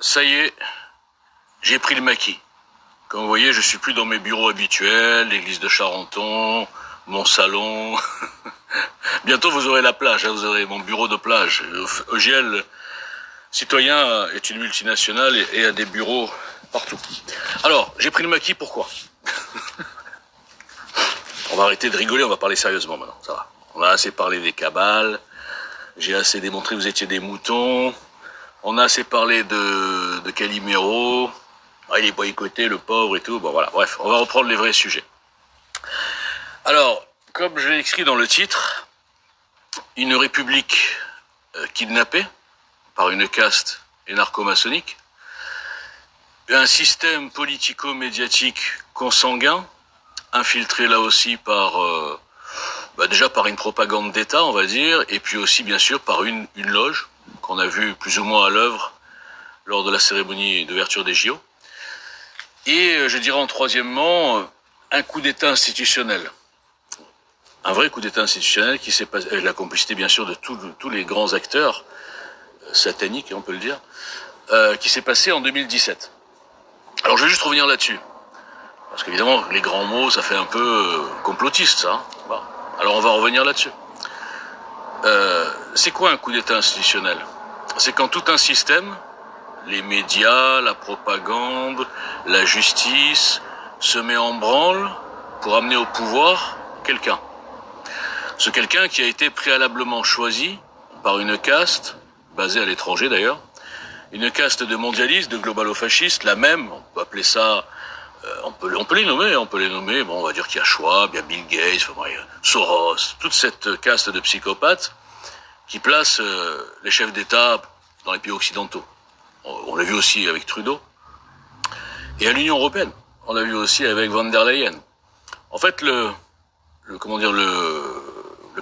Ça y est, j'ai pris le maquis. Comme vous voyez, je suis plus dans mes bureaux habituels, l'église de Charenton, mon salon. Bientôt vous aurez la plage, vous aurez mon bureau de plage. EGL Citoyen est une multinationale et a des bureaux partout. Alors, j'ai pris le maquis, pourquoi? On va arrêter de rigoler, on va parler sérieusement maintenant, ça va. On a assez parlé des cabales, j'ai assez démontré que vous étiez des moutons, on a assez parlé de Calimero, il est boycotté, le pauvre et tout, bon voilà, bref, on va reprendre les vrais sujets. Alors, comme je l'ai écrit dans le titre, une république kidnappée par une caste et narco-maçonnique, un système politico-médiatique consanguin, infiltré là aussi par déjà par une propagande d'État, on va dire, et puis aussi bien sûr par une loge qu'on a vue plus ou moins à l'œuvre lors de la cérémonie d'ouverture des JO. Et je dirais en troisièmement, un coup d'État institutionnel. Un vrai coup d'État institutionnel qui s'est passé, avec la complicité bien sûr de tous les grands acteurs sataniques, on peut le dire, qui s'est passé en 2017. Alors je vais juste revenir là-dessus. Parce qu'évidemment, les grands mots, ça fait un peu complotiste, ça. Hein. Bon. Alors on va revenir là-dessus. C'est quoi un coup d'État institutionnel? C'est quand tout un système, les médias, la propagande, la justice, se met en branle pour amener au pouvoir quelqu'un. Ce quelqu'un qui a été préalablement choisi par une caste, basée à l'étranger d'ailleurs, une caste de mondialistes, de globalo-fascistes, la même, on peut appeler ça... on peut les nommer, bon, on va dire qu'il y a Schwab, il y a Bill Gates, il y a Soros, toute cette caste de psychopathes qui place les chefs d'État dans les pays occidentaux. On l'a vu aussi avec Trudeau. Et à l'Union européenne, on l'a vu aussi avec Von der Leyen. En fait, le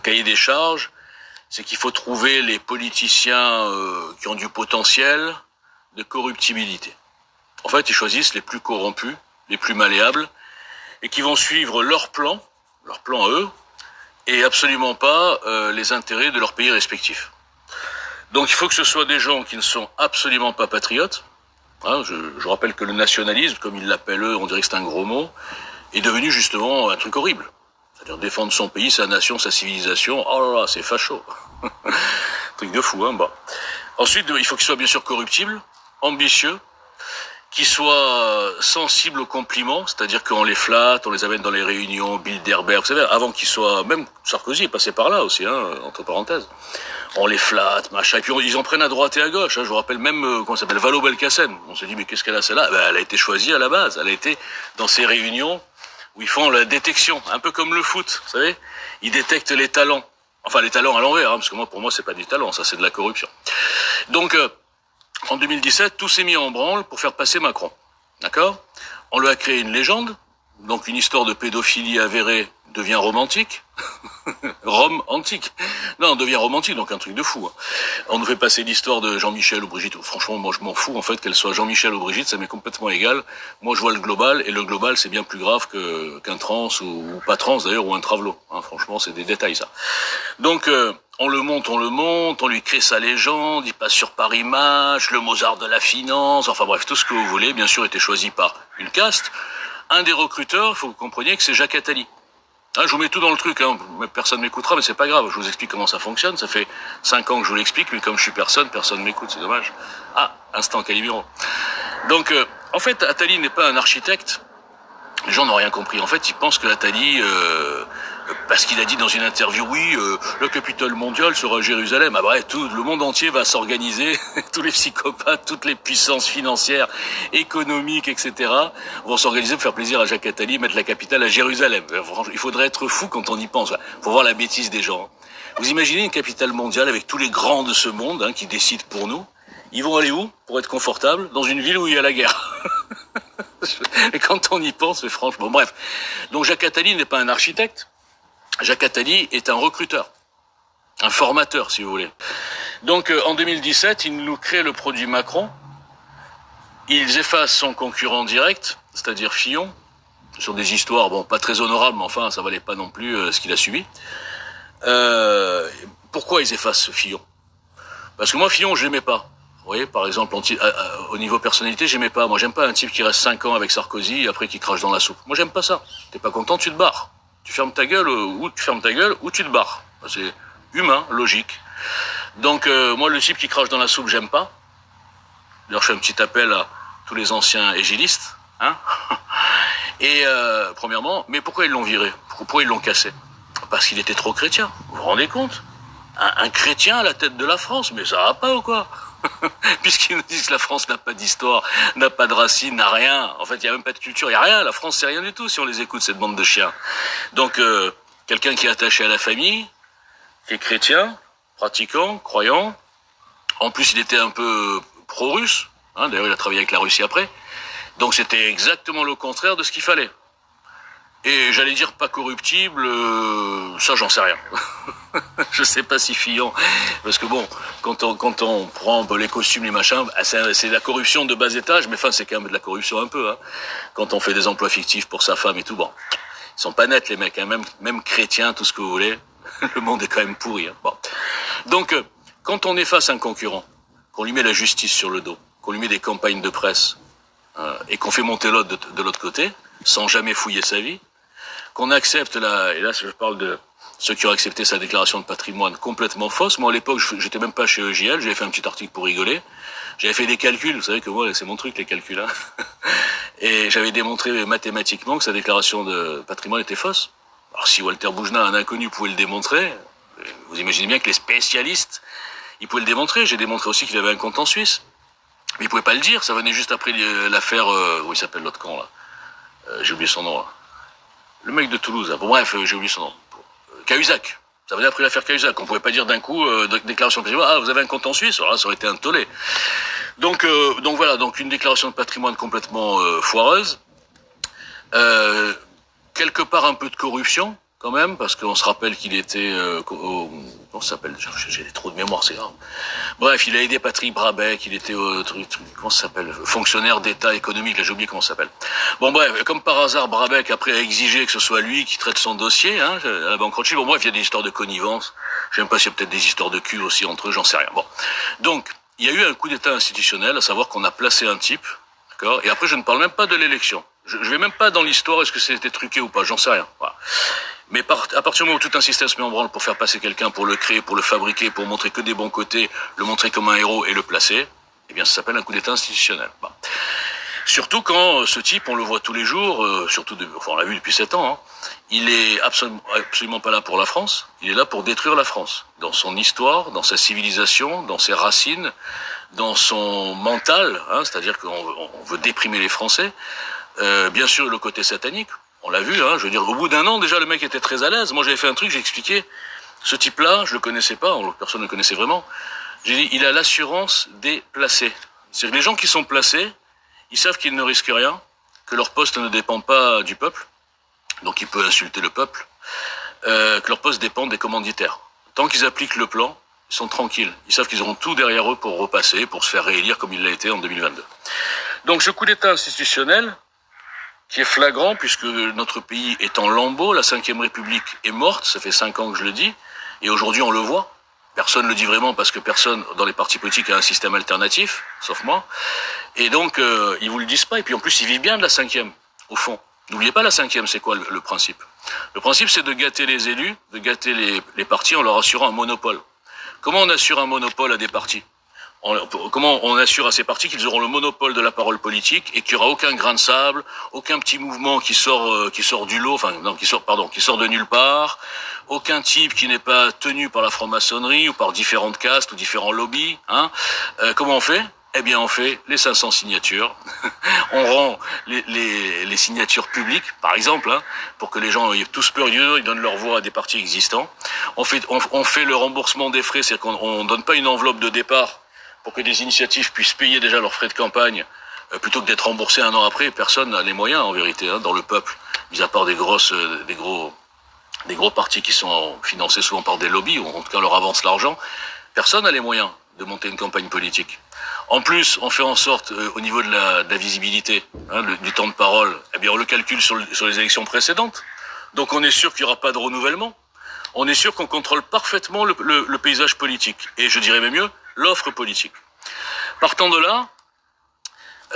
cahier des charges, c'est qu'il faut trouver les politiciens qui ont du potentiel de corruptibilité. En fait, ils choisissent les plus corrompus, les plus malléables, et qui vont suivre leur plan à eux, et absolument pas les intérêts de leur pays respectif. Donc il faut que ce soit des gens qui ne sont absolument pas patriotes. Hein, je rappelle que le nationalisme, comme ils l'appellent eux, on dirait que c'est un gros mot, est devenu justement un truc horrible. C'est-à-dire défendre son pays, sa nation, sa civilisation, oh là là, c'est facho. Truc de fou, hein, bon. Ensuite, il faut qu'ils soient bien sûr corruptibles, ambitieux, qui soient sensibles aux compliments, c'est-à-dire qu'on les flatte, on les amène dans les réunions, Bilderberg, vous savez, avant qu'ils soient, même Sarkozy est passé par là aussi, hein, entre parenthèses. On les flatte, machin, et puis ils en prennent à droite et à gauche, hein. Je vous rappelle même, comment ça s'appelle, Valo Belkacem. On se dit, mais qu'est-ce qu'elle a celle-là? Ben, elle a été choisie à la base, elle a été dans ces réunions où ils font la détection, un peu comme le foot, vous savez. Ils détectent les talents. Enfin, les talents à l'envers, hein, parce que pour moi, c'est pas du talent, ça, c'est de la corruption. Donc, en 2017, tout s'est mis en branle pour faire passer Macron. D'accord? On lui a créé une légende, donc une histoire de pédophilie avérée devient romantique. Rome antique. Non, on devient romantique, donc un truc de fou. Hein. On nous fait passer l'histoire de Jean-Michel ou Brigitte. Franchement, moi je m'en fous en fait qu'elle soit Jean-Michel ou Brigitte, ça m'est complètement égal. Moi je vois le global, et le global c'est bien plus grave qu'un trans ou pas trans d'ailleurs, ou un travelo. Hein, franchement, c'est des détails ça. Donc on le monte, on lui crée sa légende, il passe sur Paris Match, le Mozart de la finance, enfin bref, tout ce que vous voulez, bien sûr, était choisi par une caste. Un des recruteurs, il faut que vous compreniez que c'est Jacques Attali. Hein, je vous mets tout dans le truc, hein. Personne m'écoutera, mais c'est pas grave, je vous explique comment ça fonctionne, ça fait 5 ans que je vous l'explique, mais comme je suis personne m'écoute, c'est dommage. Ah, instant Calimero. Donc, en fait, Attali n'est pas un architecte, les gens n'ont rien compris. En fait, ils pensent que Attali, parce qu'il a dit dans une interview, oui, le Capitole mondial sera Jérusalem. Ah bref, tout le monde entier va s'organiser, tous les psychopathes, toutes les puissances financières, économiques, etc. vont s'organiser pour faire plaisir à Jacques Attali, mettre la capitale à Jérusalem. Il faudrait être fou quand on y pense. Faut voir la bêtise des gens. Vous imaginez une capitale mondiale avec tous les grands de ce monde, hein, qui décident pour nous. Ils vont aller où pour être confortables? Dans une ville où il y a la guerre. Et quand on y pense, mais franchement, bref. Donc Jacques Attali n'est pas un architecte. Jacques Attali est un recruteur, un formateur, si vous voulez. Donc en 2017, il nous crée le produit Macron. Ils effacent son concurrent direct, c'est-à-dire Fillon, sur des histoires, bon, pas très honorables, mais enfin, ça valait pas non plus ce qu'il a subi. Pourquoi ils effacent Fillon? Parce que moi, Fillon, je l'aimais pas. voyez, par exemple, au niveau personnalité, j'aimais pas. Moi, j'aime pas un type qui reste 5 ans avec Sarkozy et après qui crache dans la soupe. Moi, j'aime pas ça. T'es pas content, tu te barres. Tu fermes ta gueule, ou tu te barres. C'est humain, logique. Donc, moi, le type qui crache dans la soupe, j'aime pas. D'ailleurs, je fais un petit appel à tous les anciens égilistes, hein. Et premièrement, mais pourquoi ils l'ont viré? Pourquoi ils l'ont cassé? Parce qu'il était trop chrétien. Vous vous rendez compte? Un chrétien à la tête de la France, mais ça va pas ou quoi? Puisqu'ils nous disent que la France n'a pas d'histoire, n'a pas de racines, n'a rien. En fait, il n'y a même pas de culture, il n'y a rien. La France, c'est rien du tout si on les écoute, cette bande de chiens. Donc, quelqu'un qui est attaché à la famille, qui est chrétien, pratiquant, croyant. En plus, il était un peu pro-russe. Hein, d'ailleurs, il a travaillé avec la Russie après. Donc, c'était exactement le contraire de ce qu'il fallait. Et j'allais dire pas corruptible, ça j'en sais rien. Je sais pas si Fillon, parce que bon, quand on prend les costumes, les machins, c'est la corruption de bas étage, mais enfin c'est quand même de la corruption un peu. Hein. Quand on fait des emplois fictifs pour sa femme et tout, bon, ils sont pas nets les mecs, hein, même chrétiens, tout ce que vous voulez, le monde est quand même pourri. Hein. Bon. Donc, quand on est face à un concurrent, qu'on lui met la justice sur le dos, qu'on lui met des campagnes de presse, et qu'on fait monter l'autre de l'autre côté, sans jamais fouiller sa vie, qu'on accepte et là je parle de ceux qui ont accepté sa déclaration de patrimoine complètement fausse. Moi à l'époque j'étais même pas chez EJL, j'avais fait un petit article pour rigoler, j'avais fait des calculs, vous savez que moi c'est mon truc les calculs, hein. Et j'avais démontré mathématiquement que sa déclaration de patrimoine était fausse. Alors si Walter Boujna, un inconnu, pouvait le démontrer, vous imaginez bien que les spécialistes, ils pouvaient le démontrer. J'ai démontré aussi qu'il avait un compte en Suisse. Mais il pouvait pas le dire, ça venait juste après l'affaire, où il s'appelle l'autre con là, j'ai oublié son nom là. Le mec de Toulouse, bon bref, j'ai oublié son nom. Cahuzac. Ça venait après l'affaire Cahuzac. On pouvait pas dire d'un coup, déclaration de patrimoine, ah, vous avez un compte en Suisse, alors là, ça aurait été un tollé. Donc voilà, donc une déclaration de patrimoine complètement foireuse. Quelque part un peu de corruption, quand même, parce qu'on se rappelle qu'il était, comment ça s'appelle? J'ai trop de mémoire, c'est grave. Bref, il a aidé Patrick Brabeck, il était, comment ça s'appelle? Fonctionnaire d'État économique, là, j'ai oublié comment ça s'appelle. Bon, bref, comme par hasard, Brabeck, après, a exigé que ce soit lui qui traite son dossier, hein, à la Banque Rothschild. Bon, bref, il y a des histoires de connivence. Je sais même pas s'il y a peut-être des histoires de cul aussi entre eux, j'en sais rien. Bon. Donc, il y a eu un coup d'État institutionnel, à savoir qu'on a placé un type, d'accord? Et après, je ne parle même pas de l'élection. Je vais même pas dans l'histoire, est-ce que c'était truqué ou pas, j'en sais rien. Voilà. Mais à partir du moment où tout un système se met en branle pour faire passer quelqu'un, pour le créer, pour le fabriquer, pour montrer que des bons côtés, le montrer comme un héros et le placer, eh bien ça s'appelle un coup d'État institutionnel. Bon. Surtout quand ce type, on le voit tous les jours, on l'a vu depuis 7 ans, hein, il est absolument pas là pour la France, il est là pour détruire la France, dans son histoire, dans sa civilisation, dans ses racines, dans son mental, hein, c'est-à-dire qu'on veut déprimer les Français. Bien sûr, le côté satanique, on l'a vu, hein, je veux dire, au bout d'un an, déjà, le mec était très à l'aise. Moi, j'avais fait un truc, j'ai expliqué, ce type-là, je le connaissais pas, personne ne le connaissait vraiment. J'ai dit, il a l'assurance des placés. C'est-à-dire que les gens qui sont placés, ils savent qu'ils ne risquent rien, que leur poste ne dépend pas du peuple, donc il peut insulter le peuple, que leur poste dépend des commanditaires. Tant qu'ils appliquent le plan, ils sont tranquilles. Ils savent qu'ils auront tout derrière eux pour repasser, pour se faire réélire comme il l'a été en 2022. Donc ce coup d'État institutionnel, qui est flagrant puisque notre pays est en lambeaux, la Ve République est morte, ça fait 5 ans que je le dis, et aujourd'hui on le voit. Personne ne le dit vraiment parce que personne dans les partis politiques a un système alternatif, sauf moi. Et donc ils vous le disent pas, et puis en plus ils vivent bien de la 5e, au fond. N'oubliez pas la 5e, c'est quoi le principe? Le principe c'est de gâter les élus, de gâter les partis en leur assurant un monopole. Comment on assure un monopole à des partis? Comment on assure à ces partis qu'ils auront le monopole de la parole politique et qu'il n'y aura aucun grain de sable, aucun petit mouvement qui sort du lot, qui sort de nulle part, aucun type qui n'est pas tenu par la franc-maçonnerie ou par différentes castes ou différents lobbies, hein. Comment on fait? Eh bien, on fait les 500 signatures. On rend les signatures publiques, par exemple, hein, pour que les gens aient tous peur, ils donnent leur voix à des partis existants. On fait le remboursement des frais, c'est-à-dire qu'on donne pas une enveloppe de départ pour que des initiatives puissent payer déjà leurs frais de campagne, plutôt que d'être remboursés un an après. Personne n'a les moyens, en vérité, hein, dans le peuple, mis à part des gros partis qui sont financés souvent par des lobbies, ou en tout cas leur avance l'argent. Personne n'a les moyens de monter une campagne politique. En plus, on fait en sorte, au niveau de la visibilité, hein, du temps de parole, eh bien on le calcule sur les élections précédentes. Donc on est sûr qu'il n'y aura pas de renouvellement. On est sûr qu'on contrôle parfaitement le paysage politique. Et je dirais même mieux, l'offre politique. Partant de là,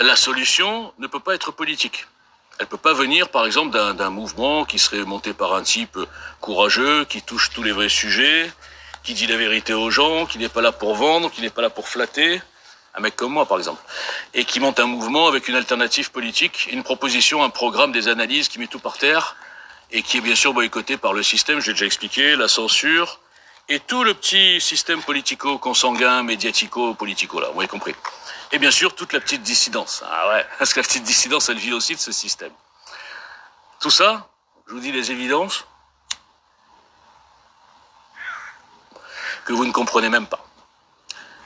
la solution ne peut pas être politique. Elle peut pas venir, par exemple, d'un mouvement qui serait monté par un type courageux, qui touche tous les vrais sujets, qui dit la vérité aux gens, qui n'est pas là pour vendre, qui n'est pas là pour flatter, un mec comme moi, par exemple, et qui monte un mouvement avec une alternative politique, une proposition, un programme, des analyses, qui met tout par terre, et qui est bien sûr boycotté par le système, je l'ai déjà expliqué, la censure, et tout le petit système politico-consanguin, médiatico-politico, là, vous avez compris. Et bien sûr, toute la petite dissidence. Ah ouais, parce que la petite dissidence, elle vit aussi de ce système. Tout ça, je vous dis les évidences, que vous ne comprenez même pas.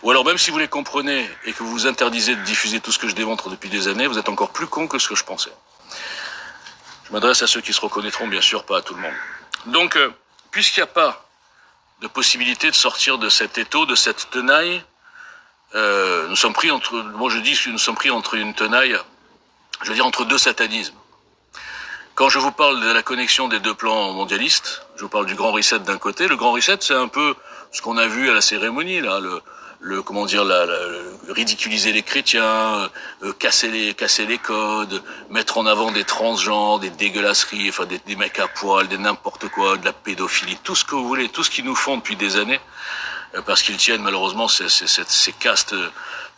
Ou alors même si vous les comprenez et que vous vous interdisez de diffuser tout ce que je démontre depuis des années, vous êtes encore plus con que ce que je pensais. Je m'adresse à ceux qui se reconnaîtront, bien sûr, pas à tout le monde. Donc, puisqu'il n'y a pas de possibilité de sortir de cet étau, de cette tenaille, nous sommes pris entre, moi je dis que nous sommes pris entre une tenaille, je veux dire entre deux satanismes. Quand je vous parle de la connexion des deux plans mondialistes, je vous parle du Grand Reset d'un côté. Le Grand Reset, c'est un peu ce qu'on a vu à la cérémonie, là, comment dire, ridiculiser les chrétiens, casser les codes, mettre en avant des transgenres, des dégueulasseries, enfin des mecs à poil, des n'importe quoi, de la pédophilie, tout ce que vous voulez, tout ce qu'ils nous font depuis des années, parce qu'ils tiennent malheureusement ces castes,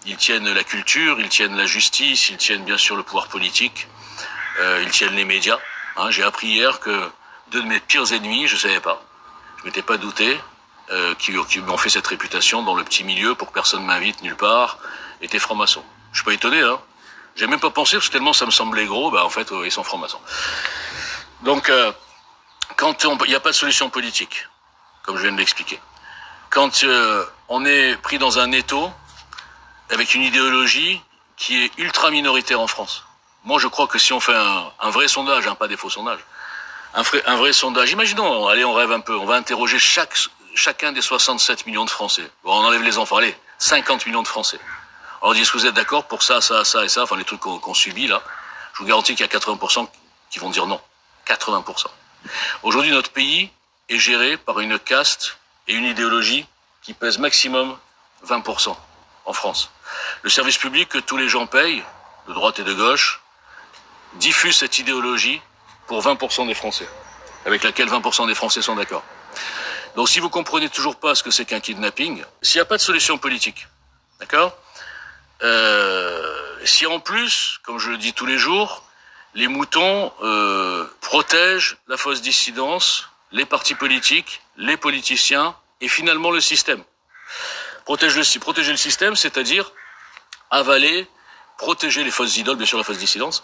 ils tiennent la culture, ils tiennent la justice, ils tiennent bien sûr le pouvoir politique. Ils tiennent les médias. Hein, j'ai appris hier que deux de mes pires ennemis, je savais pas, je m'étais pas douté, qui m'ont fait cette réputation dans le petit milieu pour que personne m'invite nulle part, étaient francs-maçons. Je suis pas étonné, hein. J'ai même pas pensé, parce que tellement ça me semblait gros, en fait, ils sont francs-maçons. Donc, quand il n'y a pas de solution politique, comme je viens de l'expliquer, quand on est pris dans un étau avec une idéologie qui est ultra minoritaire en France. Moi, je crois que si on fait un vrai sondage, hein, pas des faux sondages, un vrai sondage, imaginons, allez, on rêve un peu, on va interroger chacun des 67 millions de Français. Bon, on enlève les enfants, allez, 50 millions de Français. On dit, est-ce que vous êtes d'accord pour ça, ça, ça et ça, enfin les trucs qu'on subit là. Je vous garantis qu'il y a 80% qui vont dire non. 80%. Aujourd'hui, notre pays est géré par une caste et une idéologie qui pèse maximum 20% en France. Le service public que tous les gens payent, de droite et de gauche, diffuse cette idéologie pour 20% des Français, avec laquelle 20% des Français sont d'accord. Donc si vous comprenez toujours pas ce que c'est qu'un kidnapping, s'il n'y a pas de solution politique, d'accord, si en plus, comme je le dis tous les jours, les moutons protègent la fausse dissidence, les partis politiques, les politiciens et finalement le système. Protéger le système, c'est-à-dire avaler, protéger les fausses idoles, bien sûr la fausse dissidence,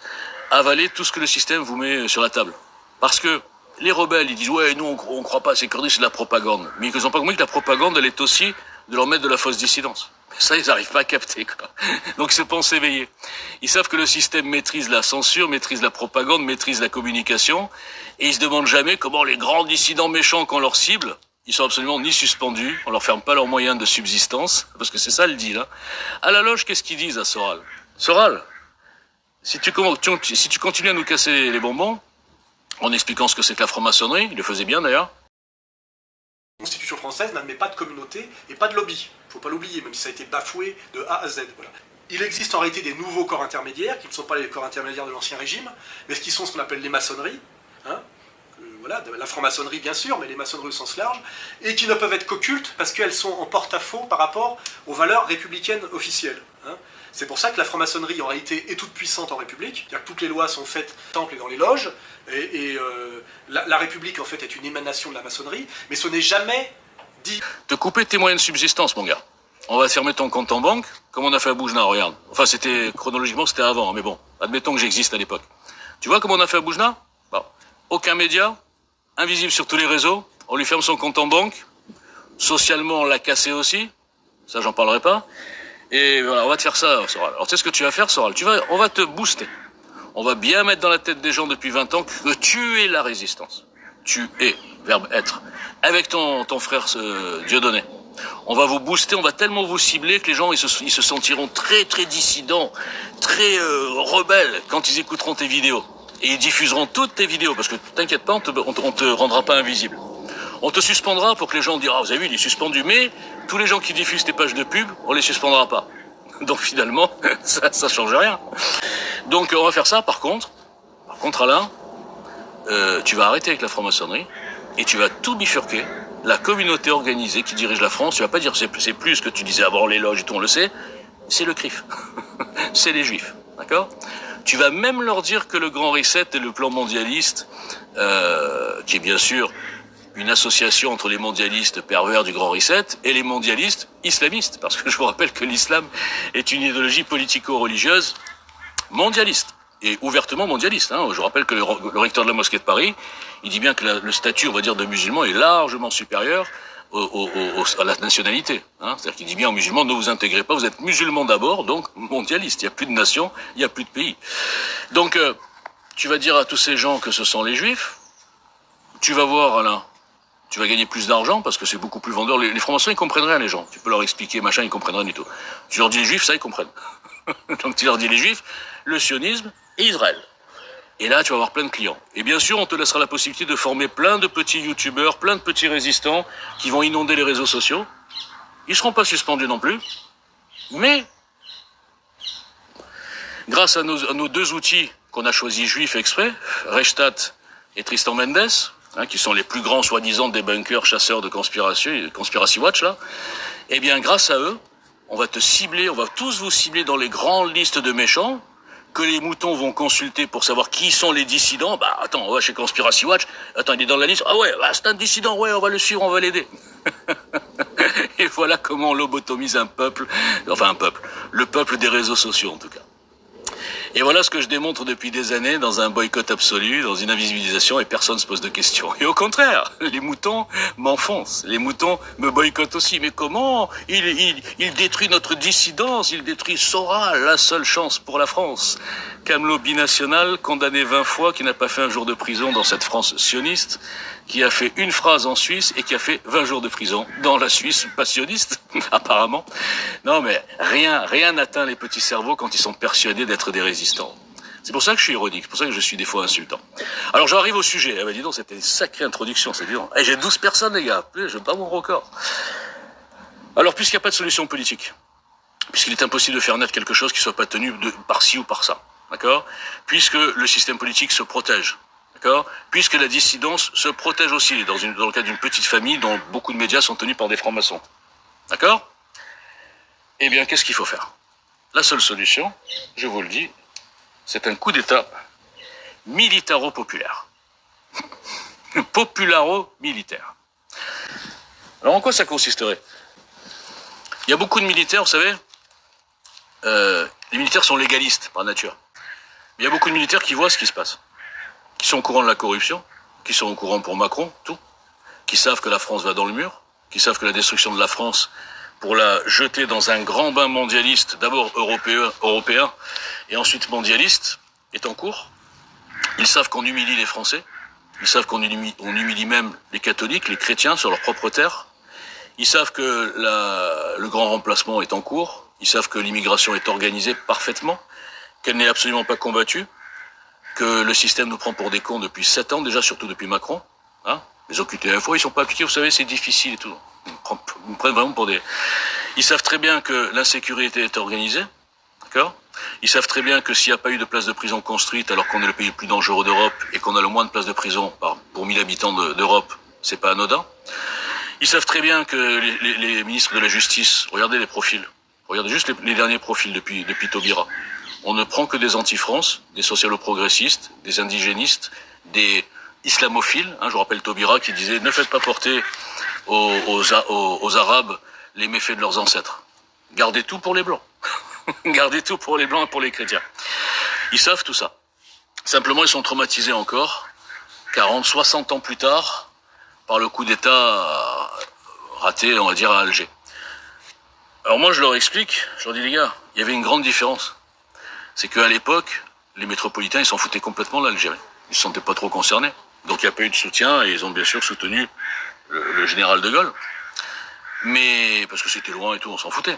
avaler tout ce que le système vous met sur la table. Parce que les rebelles, ils disent, ouais, nous, on croit pas à ces conneries, c'est de la propagande. Mais ils n'ont pas compris que la propagande, elle est aussi de leur mettre de la fausse dissidence. Mais ça, ils n'arrivent pas à capter, quoi. Donc, c'est pas en s'éveiller. Ils savent que le système maîtrise la censure, maîtrise la propagande, maîtrise la communication, et ils se demandent jamais comment les grands dissidents méchants qu'on leur cible, ils sont absolument ni suspendus, on leur ferme pas leurs moyens de subsistance, parce que c'est ça le deal, hein. À la loge, qu'est-ce qu'ils disent à Soral? Soral, si tu continues à nous casser les bonbons, en expliquant ce que c'est que la franc-maçonnerie, il le faisait bien d'ailleurs. La Constitution française n'admet pas de communauté et pas de lobby. Il ne faut pas l'oublier, même si ça a été bafoué de A à Z. Voilà. Il existe en réalité des nouveaux corps intermédiaires, qui ne sont pas les corps intermédiaires de l'Ancien Régime, mais qui sont ce qu'on appelle les maçonneries. Hein, voilà, de la franc-maçonnerie bien sûr, mais les maçonneries au sens large, et qui ne peuvent être qu'occultes parce qu'elles sont en porte-à-faux par rapport aux valeurs républicaines officielles. Hein. C'est pour ça que la franc-maçonnerie en réalité est toute puissante en République, c'est-à-dire que toutes les lois sont faites dans les temples et dans les loges, et la République en fait est une émanation de la maçonnerie, mais ce n'est jamais dit. Te couper tes moyens de subsistance, mon gars. On va fermer ton compte en banque, comme on a fait à Boujna, regarde. Enfin, chronologiquement, c'était avant, mais bon, admettons que j'existe à l'époque. Tu vois comment on a fait à Boujna? Bon. Aucun média, invisible sur tous les réseaux, on lui ferme son compte en banque, socialement on l'a cassé aussi, ça j'en parlerai pas, et voilà, on va te faire ça, Soral. Alors tu sais ce que tu vas faire, Soral, on va te booster. On va bien mettre dans la tête des gens depuis 20 ans que tu es la résistance. Tu es, verbe être. Avec ton frère Dieudonné. On va vous booster, on va tellement vous cibler que les gens ils se sentiront très très dissidents, très rebelles quand ils écouteront tes vidéos. Et ils diffuseront toutes tes vidéos, parce que t'inquiète pas, on te rendra pas invisible. On te suspendra pour que les gens disent, ah vous avez vu, il est suspendu, mais tous les gens qui diffusent tes pages de pub, on les suspendra pas. Donc finalement, ça change rien. Donc on va faire ça par contre Alain, tu vas arrêter avec la franc-maçonnerie et tu vas tout bifurquer. La communauté organisée qui dirige la France, tu vas pas dire c'est plus ce que tu disais avant les loges et tout, on le sait, c'est le CRIF. C'est les juifs, d'accord? Tu vas même leur dire que le Grand Reset et le plan mondialiste, qui est bien sûr une association entre les mondialistes pervers du Grand Reset et les mondialistes islamistes, parce que je vous rappelle que l'islam est une idéologie politico-religieuse mondialiste, et ouvertement mondialiste. Hein. Je rappelle que le recteur de la mosquée de Paris, il dit bien que le statut, on va dire, de musulman est largement supérieur à la nationalité. Hein. C'est-à-dire qu'il dit bien aux musulmans, ne vous intégrez pas, vous êtes musulmans d'abord, donc mondialiste. Il n'y a plus de nation, il n'y a plus de pays. Donc, tu vas dire à tous ces gens que ce sont les juifs, tu vas voir, Alain, tu vas gagner plus d'argent parce que c'est beaucoup plus vendeur. Les francs-maçons, ils comprennent rien, les gens. Tu peux leur expliquer, machin, ils comprennent rien du tout. Tu leur dis les juifs, ça, ils comprennent. Donc tu leur dis les juifs, le sionisme et Israël. Et là, tu vas avoir plein de clients. Et bien sûr, on te laissera la possibilité de former plein de petits youtubeurs, plein de petits résistants qui vont inonder les réseaux sociaux. Ils seront pas suspendus non plus. Mais, grâce à nos deux outils qu'on a choisis juifs exprès, Reichstadt et Tristan Mendes, hein, qui sont les plus grands soi-disant débunkers, chasseurs de Conspiracy Watch, là, eh bien, grâce à eux, on va te cibler, on va tous vous cibler dans les grandes listes de méchants que les moutons vont consulter pour savoir qui sont les dissidents. Bah, attends, on va chez Conspiracy Watch. Attends, il est dans la liste. Ah ouais, bah, c'est un dissident. Ouais, on va le suivre, on va l'aider. Et voilà comment on lobotomise un peuple. Enfin, un peuple. Le peuple des réseaux sociaux, en tout cas. Et voilà ce que je démontre depuis des années dans un boycott absolu, dans une invisibilisation, et personne se pose de questions. Et au contraire, les moutons m'enfoncent, les moutons me boycottent aussi. Mais comment il détruit notre dissidence, il détruit Sora, la seule chance pour la France. Camelot binational, condamné 20 fois, qui n'a pas fait un jour de prison dans cette France sioniste, qui a fait une phrase en Suisse et qui a fait 20 jours de prison dans la Suisse passionniste, apparemment. Non, mais rien n'atteint les petits cerveaux quand ils sont persuadés d'être des résistants. C'est pour ça que je suis ironique, c'est pour ça que je suis des fois insultant. Alors j'arrive au sujet. Eh ben dis donc, c'était une sacrée introduction, c'est dis donc. Eh, j'ai 12 personnes, les gars, je bats mon record. Alors, puisqu'il n'y a pas de solution politique, puisqu'il est impossible de faire naître quelque chose qui soit pas tenu par ci ou par ça, d'accord? Puisque le système politique se protège, d'accord? Puisque la dissidence se protège aussi, dans le cas d'une petite famille dont beaucoup de médias sont tenus par des francs-maçons, d'accord? Eh bien, qu'est-ce qu'il faut faire? La seule solution, je vous le dis, c'est un coup d'État militaro-populaire. Popularo-militaire. Alors, en quoi ça consisterait? Il y a beaucoup de militaires, vous savez, les militaires sont légalistes par nature. Mais il y a beaucoup de militaires qui voient ce qui se passe, qui sont au courant de la corruption, qui sont au courant pour Macron, tout, qui savent que la France va dans le mur, qui savent que la destruction de la France, pour la jeter dans un grand bain mondialiste, d'abord européen et ensuite mondialiste, est en cours. Ils savent qu'on humilie les Français, ils savent qu'on humilie même les catholiques, les chrétiens sur leur propre terre. Ils savent que le grand remplacement est en cours, ils savent que l'immigration est organisée parfaitement, qu'elle n'est absolument pas combattue, que le système nous prend pour des cons depuis 7 ans, déjà surtout depuis Macron. Hein, les OQTF, ils sont pas appliqués, vous savez, c'est difficile et tout. Ils nous prennent vraiment pour des... Ils savent très bien que l'insécurité est organisée, d'accord? Ils savent très bien que s'il n'y a pas eu de place de prison construite, alors qu'on est le pays le plus dangereux d'Europe et qu'on a le moins de places de prison pour 1000 habitants d'Europe, c'est pas anodin. Ils savent très bien que les ministres de la Justice, regardez les profils, regardez juste les derniers profils depuis Taubira. On ne prend que des anti-France, des socialo-progressistes, des indigénistes, des islamophiles. Hein, je vous rappelle Taubira qui disait « Ne faites pas porter aux Arabes les méfaits de leurs ancêtres. Gardez tout pour les Blancs. Gardez tout pour les Blancs et pour les chrétiens. » Ils savent tout ça. Simplement, ils sont traumatisés encore, 40, 60 ans plus tard, par le coup d'État raté, on va dire, à Alger. Alors moi, je leur explique, je leur dis, les gars, il y avait une grande différence. C'est qu'à l'époque, les métropolitains, ils s'en foutaient complètement de l'Algérie. Ils se sentaient pas trop concernés. Donc il n'y a pas eu de soutien, et ils ont bien sûr soutenu le général de Gaulle. Mais, parce que c'était loin et tout, on s'en foutait.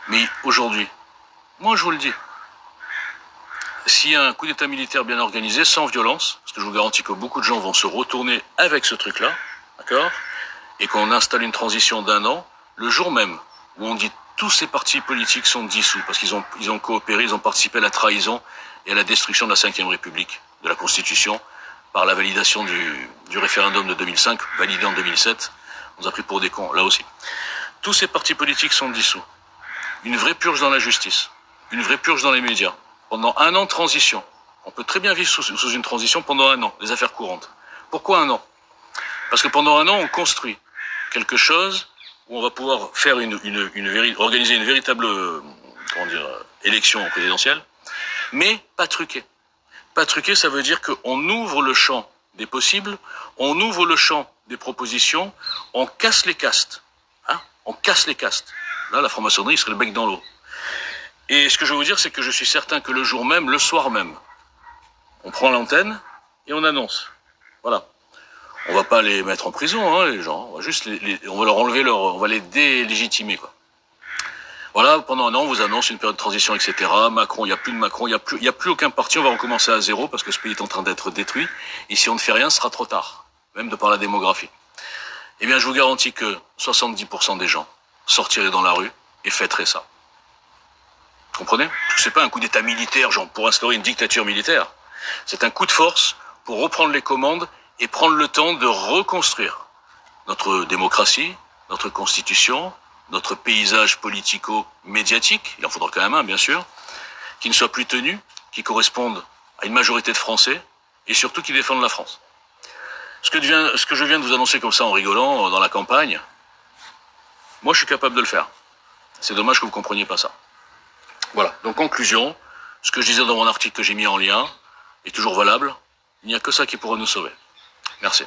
Mais aujourd'hui, moi je vous le dis, s'il y a un coup d'État militaire bien organisé, sans violence, parce que je vous garantis que beaucoup de gens vont se retourner avec ce truc-là, d'accord, et qu'on installe une transition d'1 an, le jour même où on dit tous ces partis politiques sont dissous parce qu'ils ont coopéré, ils ont participé à la trahison et à la destruction de la Ve République, de la Constitution, par la validation du référendum de 2005, validé en 2007. On nous a pris pour des cons, là aussi. Tous ces partis politiques sont dissous. Une vraie purge dans la justice, une vraie purge dans les médias. Pendant 1 an de transition. On peut très bien vivre sous une transition pendant 1 an, les affaires courantes. Pourquoi 1 an? Parce que pendant 1 an, on construit quelque chose où on va pouvoir faire organiser une véritable élection présidentielle, mais pas truquée. Pas truquée, ça veut dire qu'on ouvre le champ des possibles, on ouvre le champ des propositions, on casse les castes. Hein, on casse les castes. Là, la franc-maçonnerie serait le bec dans l'eau. Et ce que je veux vous dire, c'est que je suis certain que le jour même, le soir même, on prend l'antenne et on annonce. Voilà. On va pas les mettre en prison, hein, les gens. On va juste on va leur enlever on va les délégitimer, quoi. Voilà, pendant 1 an, on vous annonce une période de transition, etc. Macron, il n'y a plus de Macron, il y a plus aucun parti, on va recommencer à zéro parce que ce pays est en train d'être détruit. Et si on ne fait rien, ce sera trop tard. Même de par la démographie. Eh bien, je vous garantis que 70% des gens sortiraient dans la rue et fêteraient ça. Vous comprenez? Parce que c'est pas un coup d'état militaire, genre pour instaurer une dictature militaire. C'est un coup de force pour reprendre les commandes et prendre le temps de reconstruire notre démocratie, notre constitution, notre paysage politico-médiatique, il en faudra quand même un, bien sûr, qui ne soit plus tenu, qui corresponde à une majorité de Français, et surtout qui défende la France. Ce que je viens de vous annoncer comme ça en rigolant dans la campagne, moi je suis capable de le faire. C'est dommage que vous ne compreniez pas ça. Voilà, donc conclusion, ce que je disais dans mon article que j'ai mis en lien est toujours valable, il n'y a que ça qui pourra nous sauver. Merci.